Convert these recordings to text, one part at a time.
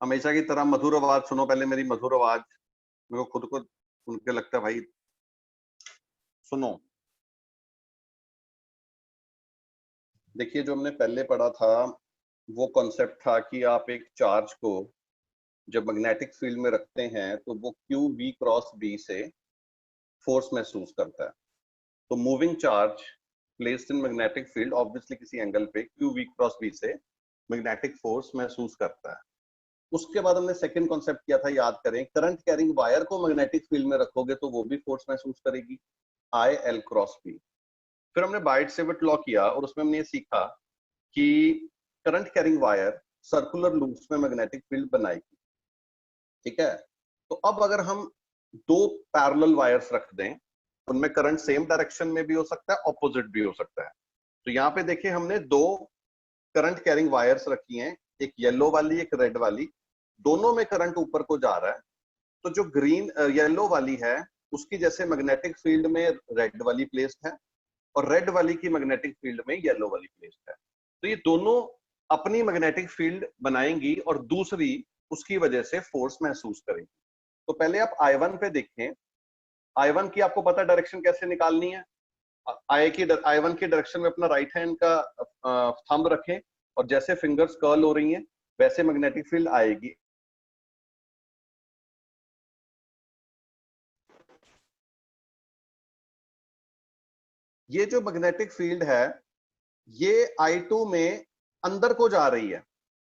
हमेशा की तरह मधुर आवाज सुनो, पहले मेरी मधुर आवाज। मेरे को खुद को सुन के लगता है भाई, सुनो। देखिए, जो हमने पहले पढ़ा था वो कॉन्सेप्ट था कि आप एक चार्ज को जब मैग्नेटिक फील्ड में रखते हैं तो वो क्यू वी क्रॉस बी से फोर्स महसूस करता है। तो moving charge placed in magnetic field obviously किसी एंगल पे क्यू वी क्रॉस बी से मैग्नेटिक फोर्स महसूस करता है। उसके बाद हमने सेकंड कॉन्सेप्ट किया था, याद करें, करंट कैरिंग वायर को मैग्नेटिक फील्ड में रखोगे तो वो भी फोर्स महसूस करेगी, आई एल क्रॉस बी। फिर हमने बाइट-सेविट लॉ किया और उसमें हमने ये सीखा कि current carrying wire circular loops में मैग्नेटिक फील्ड बनाएगी। ठीक है, तो अब अगर हम दो पैरेलल वायर्स रख दें, उनमें करंट सेम डायरेक्शन में भी हो सकता है, ऑपोजिट भी हो सकता है। तो यहाँ पे देखिए हमने दो करंट कैरिंग वायर्स रखी हैं, एक येलो वाली एक रेड वाली, दोनों में करंट ऊपर को जा रहा है। तो जो ग्रीन येलो वाली है उसकी जैसे मैग्नेटिक फील्ड में रेड वाली प्लेस्ड है और रेड वाली की मैग्नेटिक फील्ड में येलो वाली प्लेस्ड है। तो ये दोनों अपनी मैग्नेटिक फील्ड बनाएंगी और दूसरी उसकी वजह से फोर्स महसूस करेगी। तो पहले आप I1 पे देखें, I1 की आपको पता डायरेक्शन कैसे निकालनी है। I1 की डायरेक्शन में अपना राइट हैंड का थंब रखें और जैसे फिंगर्स कर्ल हो रही हैं वैसे मैग्नेटिक फील्ड आएगी। ये जो मैग्नेटिक फील्ड है ये I2 में अंदर को जा रही है।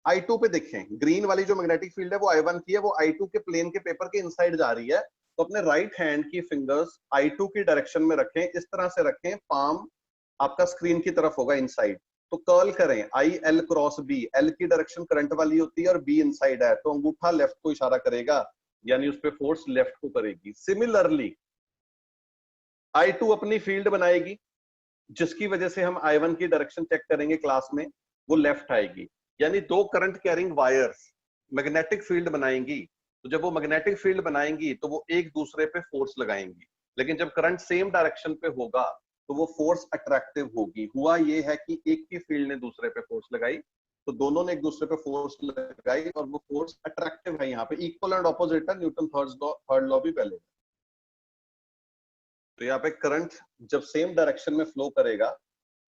I2 पे देखें, ग्रीन वाली जो मैग्नेटिक फील्ड है वो I1 की है, वो I2 के प्लेन के पेपर के इनसाइड जा रही है। तो अपने राइट हैंड की फिंगर्स I2 की डायरेक्शन में रखें, इस तरह से रखें, पाम आपका स्क्रीन की तरफ होगा इनसाइड। तो कर्ल करें I L cross B, L की डायरेक्शन करंट वाली होती है और बी इनसाइड है, तो अंगूठा लेफ्ट को इशारा करेगा, यानी उस पर फोर्स लेफ्ट को करेगी। सिमिलरली I2 अपनी फील्ड बनाएगी जिसकी वजह से हम I1 की डायरेक्शन चेक करेंगे क्लास में, वो लेफ्ट आएगी। यानी दो current carrying wires magnetic field बनाएंगी, तो जब वो मैग्नेटिक फील्ड बनाएंगी तो वो एक दूसरे पे फोर्स लगाएंगी। लेकिन जब करंट सेम डायरेक्शन पे होगा तो वो फोर्स अट्रैक्टिव होगी। हुआ ये है कि एक की फील्ड ने दूसरे पे फोर्स लगाई, तो दोनों ने एक दूसरे पे फोर्स लगाई और वो फोर्स अट्रैक्टिव है। यहाँ पे इक्वल एंड ऑपोजिट है, न्यूटन थर्ड लॉ भी पहले। तो यहाँ पे करंट जब सेम डायरेक्शन में फ्लो करेगा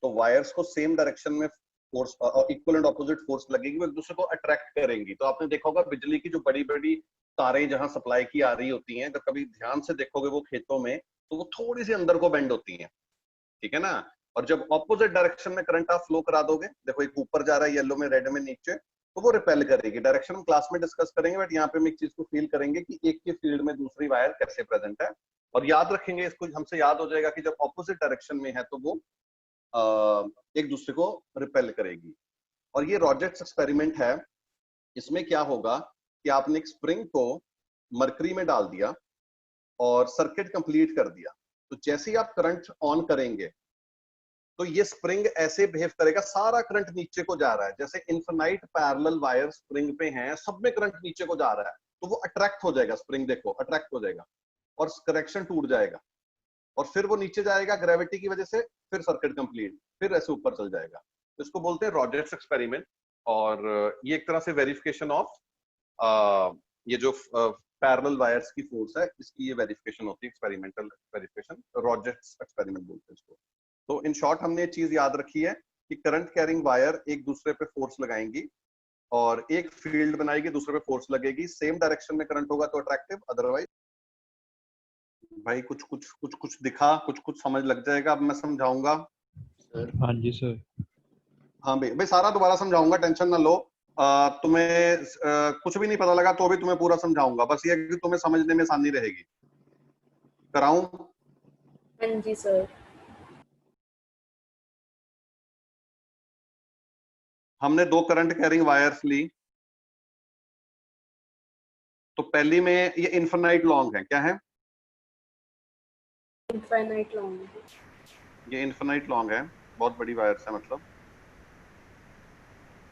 तो वायर्स को सेम डायरेक्शन में फोर्स और इक्वल एंड ऑपोजिट फोर्स लगेगी, वो एक दूसरे को अट्रैक्ट करेंगी। तो आपने देखा होगा बिजली की जो बड़ी बड़ी तारें जहां सप्लाई की आ रही होती हैं, तो कभी ध्यान से देखोगे वो खेतों में, तो वो थोड़ी सी अंदर को बेंड होती हैं, ठीक है ना। और जब ऑपोजिट डायरेक्शन में करंट आप फ्लो करा दोगे, देखो एक ऊपर जा रहा है येलो में, रेड में नीचे, तो वो रिपेल करेगी। डायरेक्शन हम क्लास में डिस्कस करेंगे, बट यहाँ पे हम एक चीज को फील करेंगे कि एक की फील्ड में दूसरी वायर कैसे प्रेजेंट है, और याद रखेंगे इसको, हमसे याद हो जाएगा कि जब ऑपोजिट डायरेक्शन में है तो वो एक दूसरे को रिपेल करेगी। और ये रॉजेट्स एक्सपेरिमेंट है। इसमें क्या होगा कि आपने एक स्प्रिंग को मरकरी में डाल दिया और सर्किट कंप्लीट कर दिया, तो जैसे ही आप करंट ऑन करेंगे तो ये स्प्रिंग ऐसे बिहेव करेगा, सारा करंट नीचे को जा रहा है, जैसे इन्फिनाइट पैरेलल वायर स्प्रिंग पे हैं, सब में करंट नीचे को जा रहा है, तो वो अट्रैक्ट हो जाएगा, स्प्रिंग देखो अट्रैक्ट हो जाएगा और करेक्शन टूट जाएगा और फिर वो नीचे जाएगा ग्रेविटी की वजह से, फिर सर्किट कंप्लीट, फिर ऐसे ऊपर चल जाएगा। तो इसको बोलते हैं रॉजेट्स एक्सपेरिमेंट। और ये एक तरह से वेरिफिकेशन ऑफ ये जो पैरेलल वायर्स की फोर्स है, इसकी ये वेरिफिकेशन होती है, एक्सपेरिमेंटल वेरिफिकेशन, रॉजेट्स एक्सपेरिमेंट बोलते हैं इसको। तो इन शॉर्ट हमने ये चीज याद रखी है कि करंट कैरिंग वायर एक दूसरे पे फोर्स लगाएंगी और एक फील्ड बनाएगी, दूसरे पे फोर्स लगेगी, सेम डायरेक्शन में करंट होगा तो अट्रैक्टिव, अदरवाइज। भाई कुछ कुछ कुछ कुछ दिखा, कुछ कुछ समझ लग जाएगा, अब मैं समझाऊंगा। हाँ जी सर। हाँ भाई भाई सारा दोबारा समझाऊंगा, टेंशन ना लो। तुम्हें कुछ भी नहीं पता लगा तो भी तुम्हें पूरा समझाऊंगा, बस ये कि तुम्हें समझने में आसानी रहेगी। कराऊं? हाँ जी सर। हमने दो करंट कैरिंग वायर्स ली, तो पहली में ये इनफिनाइट लॉन्ग है, क्या है? Infinite long. ये इनफिनाइट लॉन्ग है, बहुत बड़ी वायर्स है मतलब,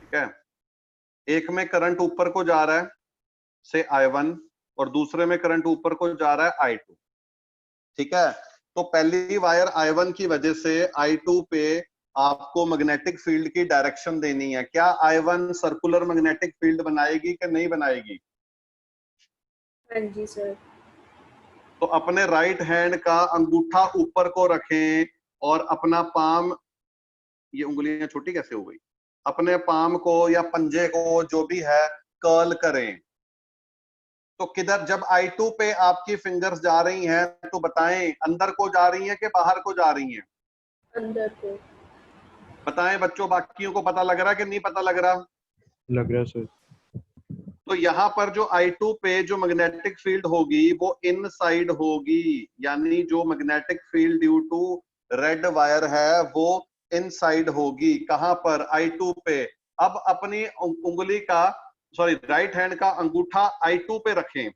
ठीक है। एक में करंट ऊपर को जा रहा है से I1 और दूसरे में करंट ऊपर को जा रहा है I2, ठीक है। तो पहली वायर I1 की वजह से I2 पे आपको मैग्नेटिक फील्ड की डायरेक्शन देनी है। क्या I1 सर्कुलर मैग्नेटिक फील्ड बनाएगी कि नहीं बनाएगी? हाँ जी सर। तो अपने राइट हैंड का अंगूठा ऊपर को रखें और अपना पाम, ये उंगलियां छोटी कैसे हो गई, अपने पाम को या पंजे को जो भी है कर्ल करें। तो किधर, जब I2 पे आपकी फिंगर्स जा रही हैं तो बताएं अंदर को जा रही हैं कि बाहर को जा रही हैं? अंदर को। बताएं बच्चों, बाकियों को पता लग रहा है कि नहीं पता लग रहा? लग रहा है सर। तो यहाँ पर जो I2 पे जो मैग्नेटिक फील्ड होगी वो इनसाइड होगी, यानी जो magnetic field due to red wire है वो इनसाइड होगी। कहां पर? I2 पे। अब अपनी उंगली का, सॉरी, राइट हैंड का अंगूठा I2 पे रखें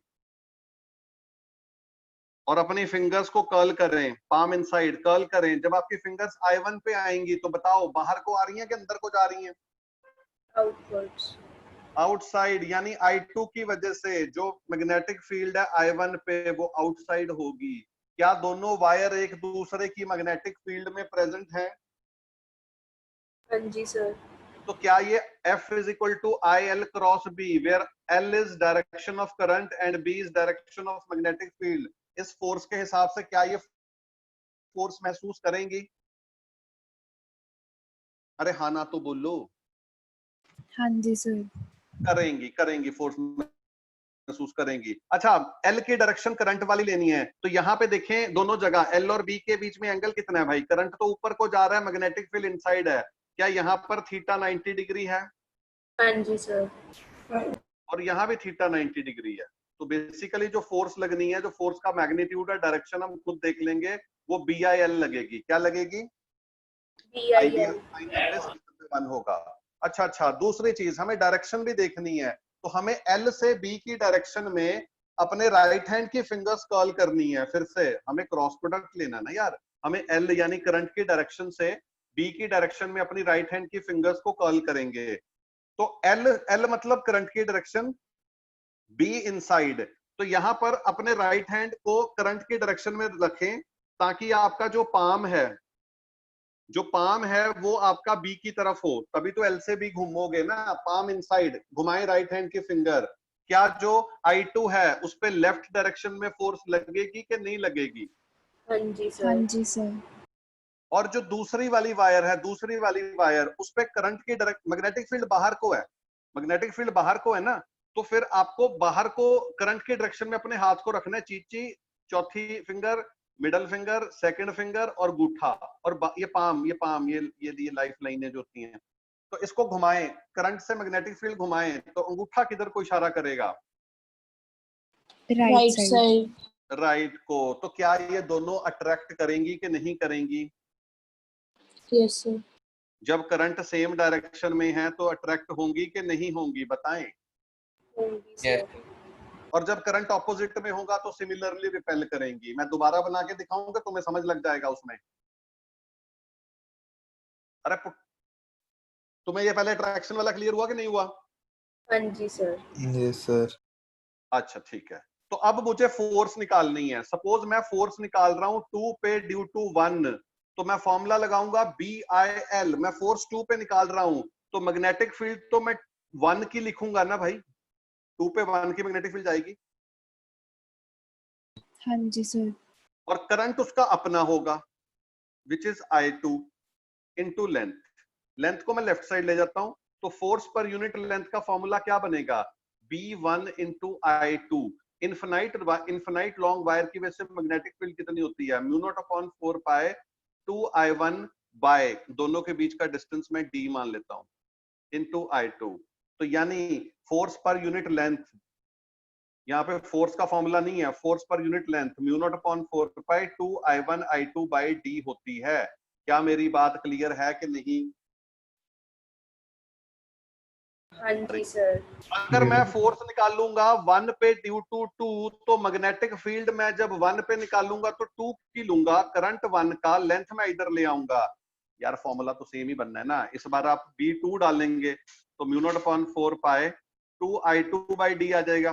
और अपनी फिंगर्स को कर्ल करें, पाम इनसाइड कर्ल करें। जब आपकी फिंगर्स I1 पे आएंगी तो बताओ बाहर को आ रही हैं कि अंदर को जा रही हैं? आउटवर्ड्स। आउटसाइड, यानी I2 की वजह से जो मैग्नेटिक फील्ड है I1 पे वो आउटसाइड होगी। क्या दोनों वायर एक दूसरे की मैग्नेटिक फील्ड में प्रेजेंट हैं? हाँ जी सर। तो क्या ये F is equal to IL cross B, where L is direction of current and B is direction of magnetic field, इस फोर्स के हिसाब से क्या ये फोर्स महसूस करेंगी? अरे हाँ ना तो बोलो। हाँ जी सर। करेंगी, करेंगी, फोर्स महसूस करेंगी। अच्छा, L की डायरेक्शन करंट वाली लेनी है तो यहाँ पे देखें दोनों जगह L और B के बीच में एंगल कितना है भाई? करंट तो ऊपर को जा रहा है, मैग्नेटिक फील्ड इनसाइड है। क्या यहाँ पर थीटा 90 डिग्री है? हाँ जी सर। और यहाँ भी थीटा 90 डिग्री है। तो बेसिकली जो फोर्स लगनी है, जो फोर्स का मैग्नीट्यूड है, डायरेक्शन हम खुद देख लेंगे, वो BIL लगेगी। क्या लगेगी? BIL। 1 होगा। अच्छा, दूसरी चीज हमें डायरेक्शन भी देखनी है, तो हमें L से B की डायरेक्शन में अपने राइट हैंड की फिंगर्स कर्ल करनी है। फिर से हमें क्रॉस प्रोडक्ट लेना ना यार। हमें L यानी करंट की डायरेक्शन से B की डायरेक्शन में अपनी राइट हैंड की फिंगर्स को कर्ल करेंगे। तो L मतलब करंट की डायरेक्शन, B इनसाइड। तो यहां पर अपने राइट हैंड को करंट की डायरेक्शन में रखें ताकि आपका जो पाम है, जो पाम है वो आपका बी की तरफ हो, तभी तो एल से बी घूमोगे ना। पाम इनसाइड, घुमाए राइट हैंड की फिंगर। क्या जो I2 है उस पे लेफ्ट डायरेक्शन में फोर्स लगेगी कि नहीं लगेगी? हाँ जी सर। हाँ जी सर। और जो दूसरी वाली वायर है, दूसरी वाली वायर, उस पे करंट की मैग्नेटिक फील्ड बाहर को है, मैग्नेटिक फील्ड बाहर को है ना। तो फिर आपको बाहर को करंट के डायरेक्शन में अपने हाथ को रखना है, चीची, चौथी finger, middle finger, second finger और गूठा, और ये पाम ये लाइफ लाइनें जो होती हैं। तो इसको घुमाएं, करंट से मैग्नेटिक फील्ड घुमाएं, तो अंगूठा किधर को इशारा करेगा? Right side. राइट को। तो क्या ये दोनों अट्रैक्ट करेंगी कि नहीं करेंगी? Yes sir. जब करंट सेम डायरेक्शन में है तो अट्रैक्ट होंगी कि नहीं होंगी? बताएं। होंगी सर। और जब करंट ऑपोजिट में होगा तो सिमिलरली रिपेल करेंगी। मैं दोबारा बना के दिखाऊंगा, तुम्हें समझ लग जाएगा उसमें। अरे तुम्हें ये पहले अट्रैक्शन वाला क्लियर हुआ कि नहीं हुआ? हाँ जी सर। Yes sir. अच्छा ठीक है। तो अब मुझे फोर्स निकालनी है। सपोज मैं फोर्स निकाल रहा हूं 2 पे ड्यू टू 1, तो मैं फॉर्मूला लगाऊंगा BIL। मैं फोर्स 2 पे निकाल रहा हूं तो मैग्नेटिक फील्ड तो मैं 1 की लिखूंगा ना भाई, 2 पे 1 की मैग्नेटिक फील्ड जाएगी। हाँ जी सर। और करंट उसका अपना होगा which is I2 into length. Length को मैं लेफ्ट साइड ले जाता हूं तो फोर्स पर यूनिट लेंथ का फॉर्मूला क्या बनेगा? B1 into I2। Infinite long wire की वजह से मैग्नेटिक फील्ड कितनी होती है? μ0/4 पाई 2I1 बाय दोनों के बीच का डिस्टेंस मैं D मान लेता हूं, इंटू I2। तो यानी फोर्स पर यूनिट लेंथ, यहाँ पे फोर्स का फॉर्मूला नहीं है, force per unit length μ0/4 pi 2I1 I2 by D होती है। क्या मेरी बात क्लियर है कि नहीं? हाँ जी सर। अगर मैं फोर्स निकालूंगा 1 पे ड्यू टू 2, तो मैग्नेटिक फील्ड मैं जब 1 पे निकालूंगा तो 2 की लूंगा, करंट 1 का, लेंथ मैं इधर ले आऊंगा। यार फॉर्मूला तो सेम ही बनना है ना। इस बार आप B2 डालेंगे तो μ0/4 पाए 2I2 बाई D आ जाएगा।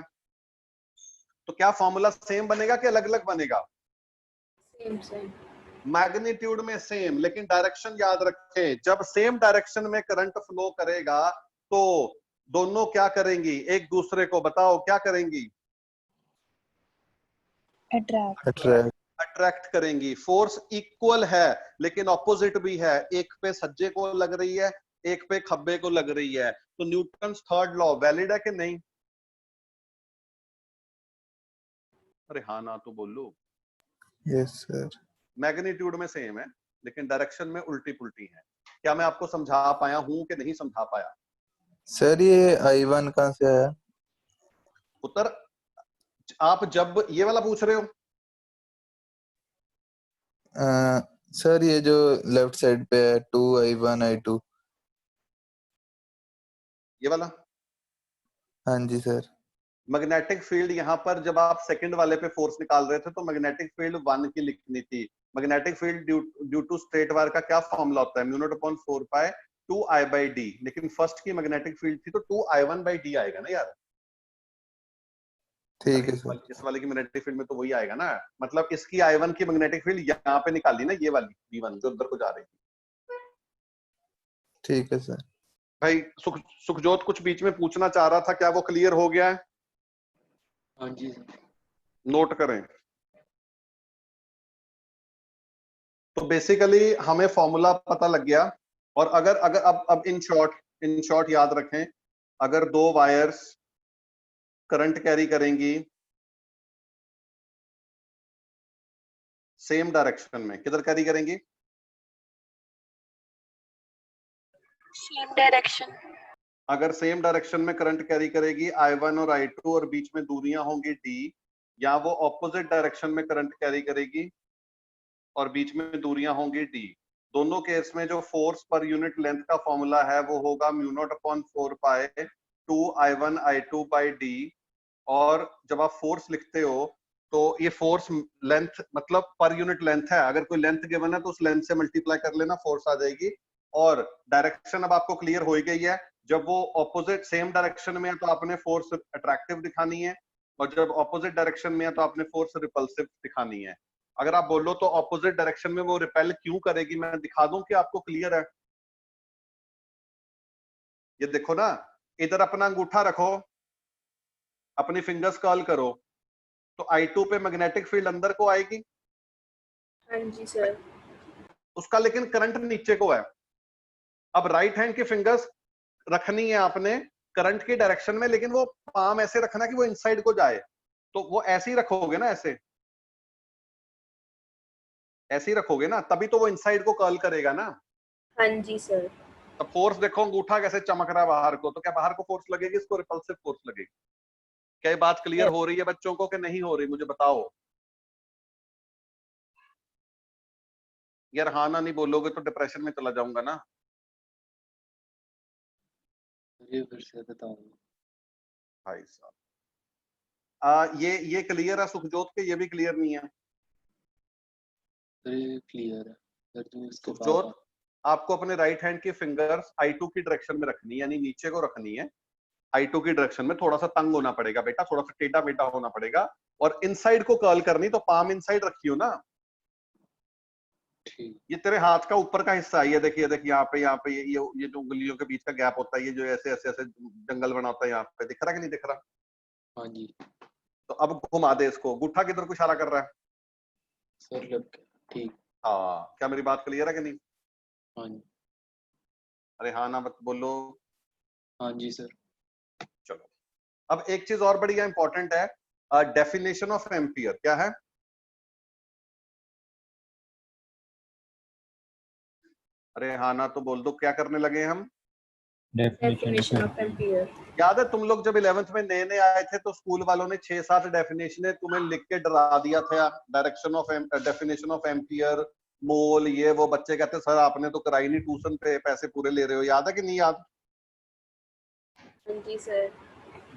तो क्या फॉर्मूला सेम बनेगा कि अलग अलग बनेगा? Same same. मैग्नीट्यूड में सेम, लेकिन डायरेक्शन याद रखें, जब सेम डायरेक्शन में करंट फ्लो करेगा तो दोनों क्या करेंगी, एक दूसरे को बताओ क्या करेंगी, अट्रैक्ट अट्रैक्ट करेंगी। फोर्स इक्वल है लेकिन ऑपोजिट भी है, एक पे सज्जे को लग रही है, एक पे खब्बे को लग रही है। तो न्यूटन थर्ड लॉ वैलिड है कि नहीं? अरे हाँ ना तो बोलो। Yes sir. मैग्नीट्यूड में सेम है लेकिन डायरेक्शन में उल्टी पुल्टी है। क्या मैं आपको समझा पाया हूं कि नहीं समझा पाया? सर ये I1 कहाँ से आया? उत्तर आप जब ये वाला पूछ रहे हो, सर ये जो लेफ्ट साइड पे है 2I1 I2। ये वाला हाँ जी सर। मैग्नेटिक फील्ड, यहाँ पर जब आप सेकंड वाले पे फोर्स निकाल रहे थे तो मैग्नेटिक फील्ड 1 की लिखनी थी। Magnetic field due to straight wire का क्या फॉर्मूला होता है, म्यू नॉट अपॉन 4 पाई 2I/d। लेकिन फर्स्ट की मैग्नेटिक फील्ड थी तो 2I1/d आएगा ना यार। ठीक है सर। इस वाले की मैग्नेटिक फील्ड में तो वही आएगा ना, मतलब इसकी I1 की मैग्नेटिक फील्ड यहाँ पे निकाली ना, ये वाली V1 जो उधर को जा रही थी। ठीक है सर। भाई सुखजोत कुछ बीच में पूछना चाह रहा था, क्या वो क्लियर हो गया है? हाँ जी सर। नोट करें। तो बेसिकली हमें फॉर्मूला पता लग गया। और अगर अगर अब इन शॉर्ट याद रखें, अगर दो वायर्स करंट कैरी करेंगी सेम डायरेक्शन में, किधर कैरी करेंगी? Same direction. अगर सेम डायरेक्शन में करंट कैरी करेगी I1 और I2 और बीच में दूरियां होंगी d, या वो ऑपोजिट डायरेक्शन में करंट कैरी करेगी और बीच में दूरियां होंगी d। दोनों केस में जो फोर्स पर यूनिट लेंथ का फॉर्मूला है वो होगा mu naught upon 4 pi 2I1 I2 by d। और जब आप फोर्स लिखते हो तो ये फोर्स लेंथ मतलब पर यूनिट लेंथ है, अगर कोई लेंथ गिवन है तो उस लेंथ से मल्टीप्लाई कर लेना, फोर्स आ जाएगी। और डायरेक्शन अब आपको क्लियर हो ही गई है, जब वो ऑपोजिट सेम डायरेक्शन में है तो आपने फोर्स अट्रैक्टिव दिखानी है, और जब ऑपोजिट डायरेक्शन में है तो आपने फोर्स रिपल्सिव दिखानी है। अगर आप बोलो तो ऑपोजिट डायरेक्शन में वो रिपेल क्यों करेगी, मैं दिखा दूं कि आपको क्लियर है। ये देखो ना, इधर अपना अंगूठा रखो, अपनी फिंगर्स कर्ल करो, तो I2 पे मैग्नेटिक फील्ड अंदर को आएगी। हाँ जी सर। उसका लेकिन करंट नीचे को है। अब राइट हैंड की फिंगर्स रखनी है आपने करंट की डायरेक्शन में, लेकिन वो पाम ऐसे रखना कि वो इनसाइड को जाए। तो वो ऐसे ही रखोगे ना, ऐसे ही रखोगे ना, तभी तो वो इनसाइड को कर्ल करेगा ना। हाँ जी सर। अब फोर्स देखो, अंगूठा कैसे चमक रहा है बाहर को, तो क्या बाहर को फोर्स लगेगी, इसको रिपल्सिव फोर्स लगेगी। क्या ये बात क्लियर हो रही है बच्चों को कि नहीं हो रही, मुझे बताओ यार। हाँ ना नहीं बोलोगे तो डिप्रेशन में चला जाऊंगा ना। ये फिर से बताओ भाई साहब, ये क्लियर है सुखजोत के, ये भी क्लियर नहीं है? सर। ये क्लियर है सर, जो इसके बाद सुखजोत, आपको अपने राइट हैंड की फिंगर्स I2 की डायरेक्शन में रखनी है, यानी नीचे को रखनी है। I2 की डायरेक्शन में थोड़ा सा तंग होना पड़ेगा बेटा, थोड़ा सा टेढ़ा बेटा होना पड़ेगा, और इनसाइड को कर्ल करनी, तो पाम इनसाइड रखियो ना। ठीक। ये तेरे हाथ का ऊपर का हिस्सा है, ये देखिए देखिए यहाँ पे ये जो उंगलियों के बीच का गैप होता है, ये जो ऐसे ऐसे ऐसे जंगल बना होता है, यहाँ पे दिख रहा कि नहीं दिख रहा? हाँ जी तो अब घुमा दे इसको, गुठा किधर को इशारा कर रहा है? सर, लग गया। ठीक। हाँ, क्या मेरी बात क्लियर है कि नहीं? हाँ जी। अरे हाँ ना मत बोलो। हाँ जी सर। चलो, अब एक चीज और बड़ी इंपॉर्टेंट है, डेफिनेशन ऑफ एम्पियर क्या है? अरे हाँ ना तो बोल दो, क्या करने लगे हम? Definition of ampere. याद है तुम लोग जब 11th में नए नए आए थे तो स्कूल वालों ने 6-7 डेफिनेशन तुम्हें लिख के डरा दिया था, direction of definition of ampere, mole, ये वो। बच्चे कहते सर आपने तो कराई नहीं, ट्यूशन पे पैसे पूरे ले रहे हो। याद है कि नहीं याद? हाँ जी सर।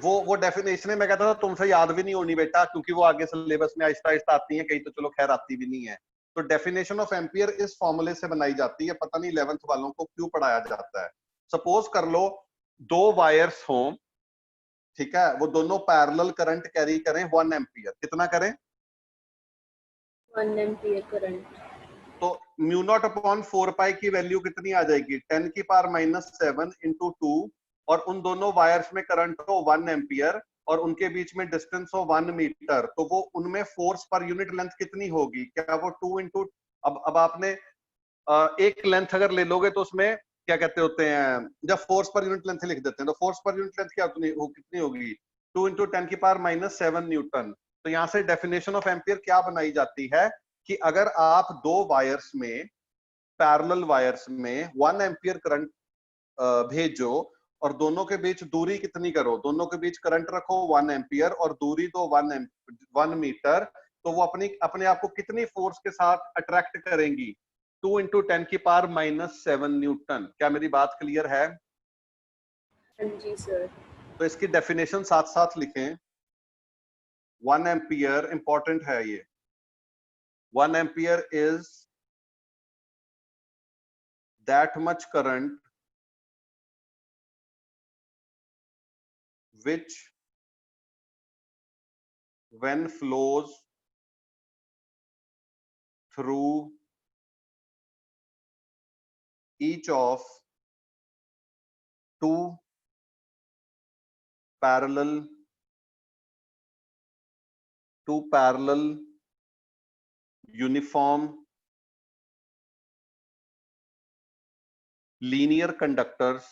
वो डेफिनेशन मैं कहता था तुमसे याद भी नहीं होनी बेटा, क्योंकि वो आगे सिलेबस में आहिस्ता आहिस्ता आती है, कहीं तो चलो खैर आती भी नहीं है। तो डेफिनेशन ऑफ एम्पियर इस फॉर्मूले से बनाई जाती है, पता नहीं 11th वालों को क्यों पढ़ाया जाता है। सपोज कर लो दो वायर्स हों, ठीक है, वो दोनों पैरेलल करंट कैरी करें 1 एम्पियर। कितना करें? 1 ampere current. Mu naught upon 4 पाई की वैल्यू कितनी आ जाएगी, 10 की पावर -7 इंटू 2, और उन दोनों वायर्स में करंट हो 1 एम्पियर और उनके बीच में डिस्टेंस हो 1 मीटर, तो वो उनमें फोर्स पर यूनिट लेंथ कितनी होगी, क्या वो 2 इंटू, अब आपने एक लेंथ अगर ले लोगे तो उसमें क्या कहते होते हैं, जब फोर्स पर यूनिट लेंथ लिख देते हैं तो फोर्स पर यूनिट लेंथ क्या कितनी होगी, 2 इंटू 10 की पावर -7 न्यूटन। तो यहाँ से डेफिनेशन ऑफ एम्पियर क्या बनाई जाती है कि अगर आप दो वायर्स में, पैरेलल वायर्स में 1 एम्पियर करंट भेजो और दोनों के बीच दूरी कितनी करो, दोनों के बीच करंट रखो 1 एम्पियर और दूरी दो 1 मीटर, तो वो अपने आप को कितनी फोर्स के साथ अट्रैक्ट करेंगी, 2 इंटू 10 की पावर -7 न्यूटन। क्या मेरी बात क्लियर है? हाँ जी सर। तो इसकी डेफिनेशन साथ साथ लिखें। 1 एम्पियर इंपॉर्टेंट है ये। 1 ampere is that much current which when flows through each of two parallel uniform linear conductors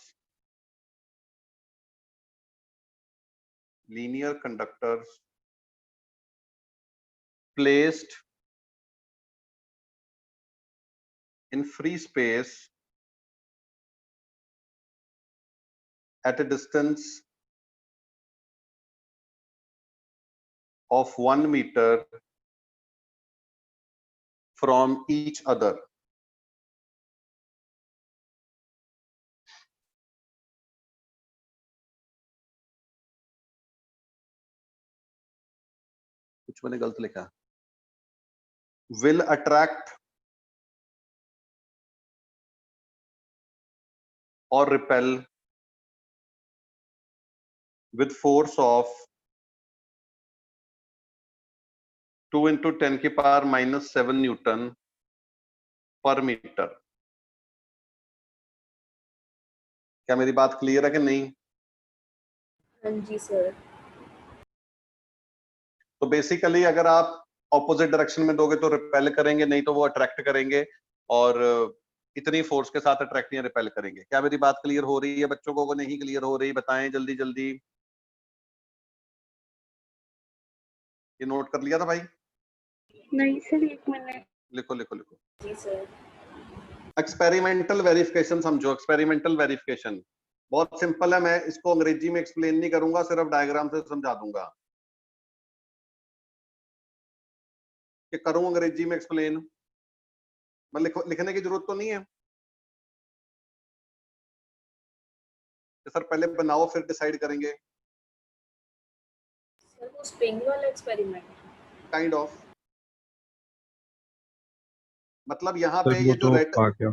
placed in free space at a distance of 1 meter from each other. कुछ मैंने गलत लिखा, will attract or repel with force of 2 into 10 की power -7 Newton पर metre. क्या मेरी बात clear है कि नहीं? हाँ जी सर। तो बेसिकली अगर आप ऑपोजिट डायरेक्शन में दोगे तो रिपेल करेंगे, नहीं तो वो अट्रैक्ट करेंगे, और इतनी फोर्स के साथ अट्रैक्ट या रिपेल करेंगे। क्या मेरी बात क्लियर हो रही है बच्चों को? नहीं क्लियर हो रही बताएं जल्दी जल्दी। ये नोट कर लिया था भाई? नहीं सर, 1 मिनट। लिखो लिखो लिखो। जी सर। एक्सपेरिमेंटल वेरिफिकेशन समझो। एक्सपेरिमेंटल वेरिफिकेशन बहुत सिंपल है, मैं इसको अंग्रेजी में एक्सप्लेन नहीं करूंगा, सिर्फ डायग्राम से समझा दूंगा। कि करूं अंग्रेजी में एक्सप्लेन? मतलब लिखने की जरूरत तो नहीं है कि सर पहले बनाओ फिर डिसाइड करेंगे? सर वो स्प्रिंग वाला एक्सपेरिमेंट। काइंड ऑफ, मतलब यहाँ सर पे वो ये जो तो रेड, आ गया।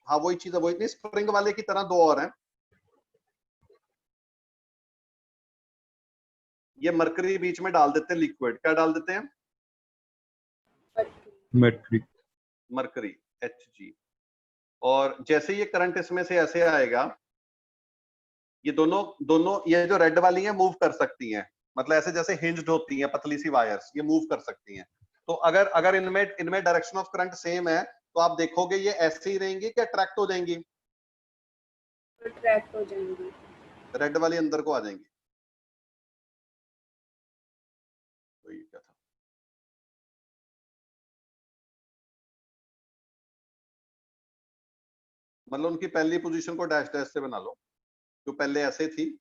हाँ वही चीज है, वही नहीं, स्प्रिंग वाले की तरह दो और हैं। ये मरकरी बीच में डाल देते हैं लिक्विड, क्या डाल देते हैं? Metric mercury, Hg। और जैसे ये करंट इसमें से ऐसे आएगा, ये दोनों ये जो रेड वाली हैं मूव कर सकती हैं, मतलब ऐसे जैसे हिंज्ड होती हैं पतली सी वायर्स, ये मूव कर सकती हैं। तो अगर इनमें डायरेक्शन ऑफ करंट सेम है तो आप देखोगे ये ऐसे ही रहेंगी कि अट्रैक्ट हो जाएंगी? अट्रैक्ट हो जाएंगी। रेड वाली अंदर को आ जाएंगी। तो ये क्या था? मतलब उनकी पहली पोजीशन को डैश डैश से बना लो, जो पहले ऐसे थी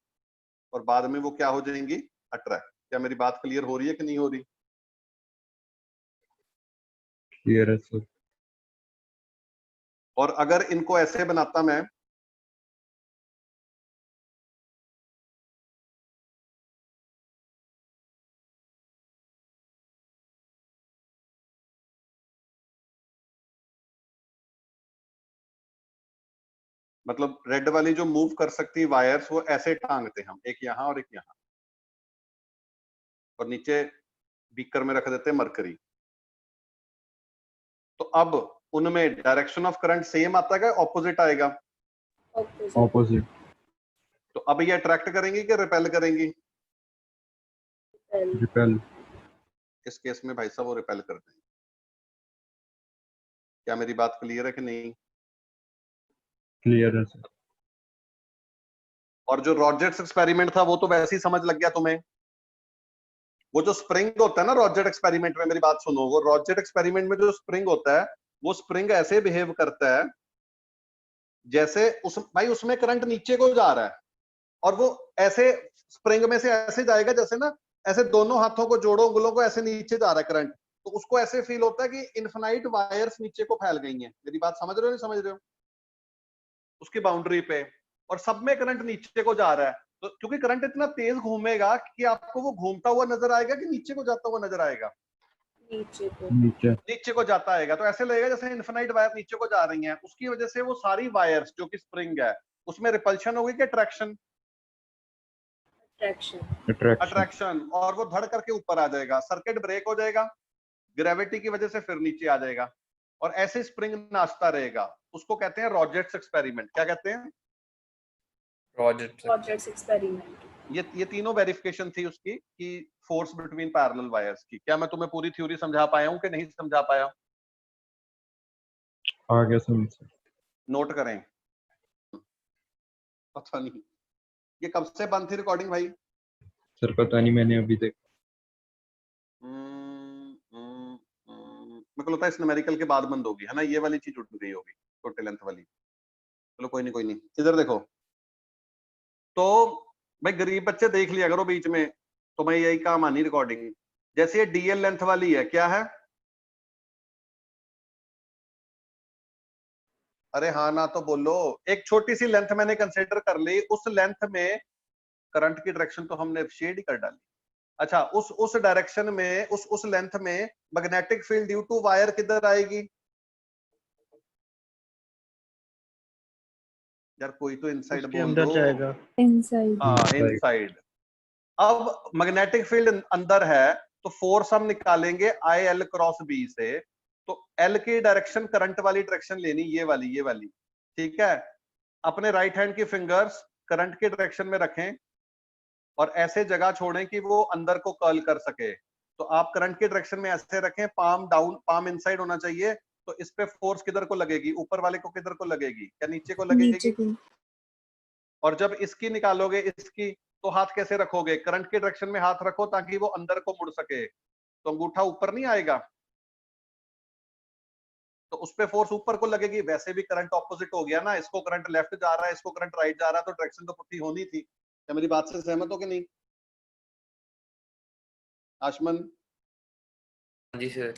और बाद में वो क्या हो जाएंगी? अट्रैक्ट। क्या मेरी बात क्लियर हो रही है कि नहीं हो रही? क्लियर है सर। और अगर इनको ऐसे बनाता मैं, मतलब रेड वाली जो मूव कर सकती वायर्स वो ऐसे टांगते हम, एक यहां और एक यहां, और नीचे बीकर में रख देते मरकरी। तो अब उनमें डायरेक्शन ऑफ करंट सेम आता है, ऑपोजिट आएगा? ऑपोजिट। ऑपोजिट। तो अब ये अट्रैक्ट करेंगी कि रिपेल करेंगी? रिपेल। इस केस में भाई साहब वो रिपेल करते हैं। क्या मेरी बात क्लियर है कि नहीं? क्लियर है सर। और जो रॉजेट्स एक्सपेरिमेंट था वो तो वैसे ही समझ लग गया तुम्हें। वो जो स्प्रिंग होता है ना रॉजेट एक्सपेरिमेंट में, मेरी बात सुनो, वो रॉजेट एक्सपेरिमेंट में जो स्प्रिंग होता है वो स्प्रिंग ऐसे बिहेव करता है जैसे भाई उसमें करंट नीचे को जा रहा है, और वो ऐसे स्प्रिंग में से ऐसे जाएगा जैसे ना ऐसे दोनों हाथों को जोड़ो, उंगलों को ऐसे नीचे जा रहा है करंट, तो उसको ऐसे फील होता है कि इनफिनाइट वायर्स नीचे को फैल गई हैं। मेरी बात समझ रहे हो नहीं समझ रहे हो? उसकी बाउंड्री पे, और सब में करंट नीचे को जा रहा है, तो क्योंकि करंट इतना तेज घूमेगा कि आपको वो घूमता हुआ नजर आएगा कि नीचे को जाता हुआ नजर आएगा? नीचे को। नीचे को जाता आएगा, तो ऐसे लगेगा जैसे इनफिनाइट वायर नीचे को जा रही हैं। उसकी वजह से वो सारी वायर्स जो कि स्प्रिंग है उसमें रिपल्शन होगी कि अट्रैक्शन? अट्रैक्शन। और वो धड़ करके ऊपर आ जाएगा, सर्किट ब्रेक हो जाएगा ग्रेविटी की वजह से, फिर नीचे आ जाएगा, और ऐसे स्प्रिंग नाचता रहेगा। उसको कहते हैं रॉजेट्स एक्सपेरिमेंट। क्या कहते हैं? रॉजेट्स एक्सपेरिमेंट। ये तीनों वेरिफिकेशन थी उसकी कि फोर्स बिटवीन पैरेलल वायर्स की। क्या मैं तुम्हें पूरी थ्योरी समझा पाया हूं कि नहीं समझा पाया? आ गया समझ सर। नोट करें। पता नहीं ये कब से बंद थी रिकॉर्डिंग भाई? सर पता नहीं, मैंने अभी देखा। मेरे को लगता है इस न्यूमेरिकल के बाद बंद होगी, है ना? ये वाली चीज उठ गई होगी, टोटल लेंथ वाली। चलो कोई नहीं। इधर देखो, तो भाई गरीब बच्चे देख लिया करो बीच में, तो मैं यही काम आनी रिकॉर्डिंग। जैसे ये डीएल लेंथ वाली है, क्या है? अरे हाँ ना तो बोलो। एक छोटी सी लेंथ मैंने कंसिडर कर ली, उस लेंथ में करंट की डायरेक्शन तो हमने शेड ही कर डाली। अच्छा, उस डायरेक्शन में, उस लेंथ में magnetic field due to wire किधर आएगी? यार कोई तो इनसाइड बोल दो। इनसाइड। हाँ इनसाइड। अब मैग्नेटिक फील्ड अंदर है तो फोर्स हम निकालेंगे आई एल क्रॉस बी से, तो एल की डायरेक्शन करंट वाली डायरेक्शन लेनी, ये वाली। ठीक है, अपने राइट हैंड की फिंगर्स करंट की डायरेक्शन में रखें और ऐसे जगह छोड़ें कि वो अंदर को कर्ल कर सके। तो आप करंट की डायरेक्शन में ऐसे रखें, पाम डाउन, पाम इनसाइड होना चाहिए। तो इस पे फोर्स किधर को लगेगी? ऊपर वाले को किधर को लगेगी? क्या नीचे को लगेगी? नीचे को। और जब इसकी निकालोगे इसकी, तो हाथ कैसे रखोगे? करंट की डायरेक्शन में हाथ रखो ताकि वो अंदर को मुड़ सके, तो अंगूठा ऊपर नहीं आएगा, तो उस पे फोर्स ऊपर को लगेगी। वैसे भी करंट ऑपोजिट हो गया ना, इसको करंट लेफ्ट जा रहा है, इसको करंट राइट जा रहा है, तो डायरेक्शन तो पुट्टी होनी थी। क्या मेरी बात से सहमत हो कि नहीं आशमन? जी सर।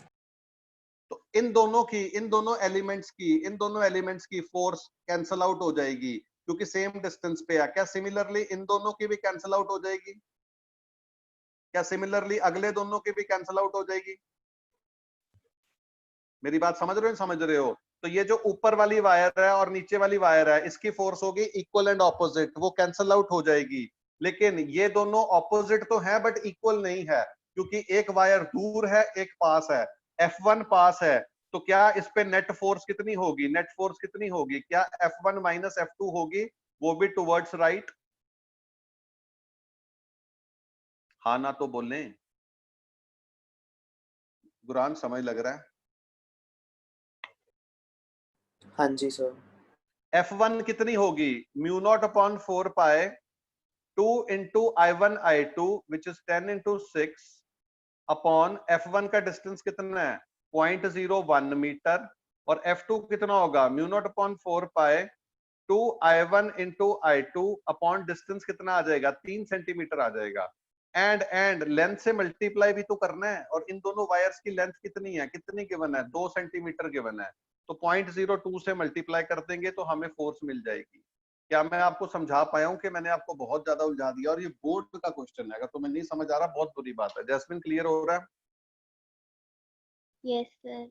तो इन दोनों एलिमेंट्स की फोर्स कैंसल आउट हो जाएगी क्योंकि सेम डिस्टेंस पे है। क्या सिमिलरली इन दोनों की भी कैंसल आउट हो जाएगी? क्या सिमिलरली अगले दोनों की भी कैंसल आउट हो जाएगी? मेरी बात समझ रहे हो? समझ रहे हो? तो ये जो ऊपर वाली वायर है और नीचे वाली वायर है, इसकी फोर्स होगी इक्वल एंड ऑपोजिट, वो कैंसल आउट हो जाएगी। लेकिन ये दोनों ऑपोजिट तो है बट इक्वल नहीं है, क्योंकि एक वायर दूर है एक पास है। F1 पास है, तो क्या इस पे नेट फोर्स कितनी होगी? नेट फोर्स कितनी होगी? क्या F1 माइनस F2 होगी, वो भी टुवर्ड्स राइट? हाँ ना तो बोलें। गुरान समझ लग रहा है? हाँ जी सर। F1 कितनी होगी? म्यू नॉट अपॉन 4 पाए 2 into I1 I2 which is 10 into 6 upon F1 का डिस्टेंस कितना है? 0.01 मीटर, और F2 कितना होगा? म्यू नॉट अपॉन 4 पाए 2 I1 into I2 upon distance कितना आ जाएगा? 3 सेंटीमीटर आ जाएगा। एंड लेंथ से मल्टीप्लाई भी तो करना है, और इन दोनों वायर्स की लेंथ कितनी है? कितनी गिवन है? 2 सेंटीमीटर गिवन है, तो 0.02 से मल्टीप्लाई कर देंगे तो हमें फोर्स मिल जाएगी। क्या मैं आपको समझा पाया हूं कि मैंने आपको बहुत ज्यादा उलझा दिया? और ये बोर्ड का क्वेश्चन है, अगर तुम्हें नहीं समझ आ रहा बहुत बुरी बात है। जैस्मिन क्लियर हो रहा है? Yes sir.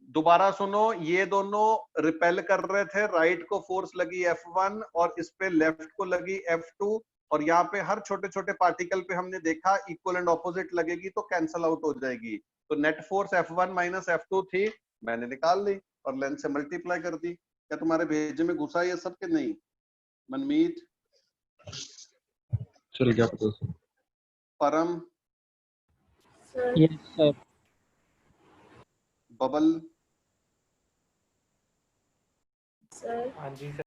दोबारा सुनो, ये दोनों रिपेल कर रहे थे, राइट को फोर्स लगी F1 और इस पे लेफ्ट को लगी F2, और यहाँ पे हर छोटे छोटे पार्टिकल पे हमने देखा इक्वल एंड ऑपोजिट लगेगी तो कैंसल आउट हो जाएगी। तो net force F1 minus F2 थी, मैंने निकाल ली। और लेंथ से मल्टीप्लाई कर दी। क्या तुम्हारे भेजे में घुसा ये सब कि नहीं? मनमीत, चल क्या पता सर। परम, sir yes sir. Bubble, sir हाँ जी सर।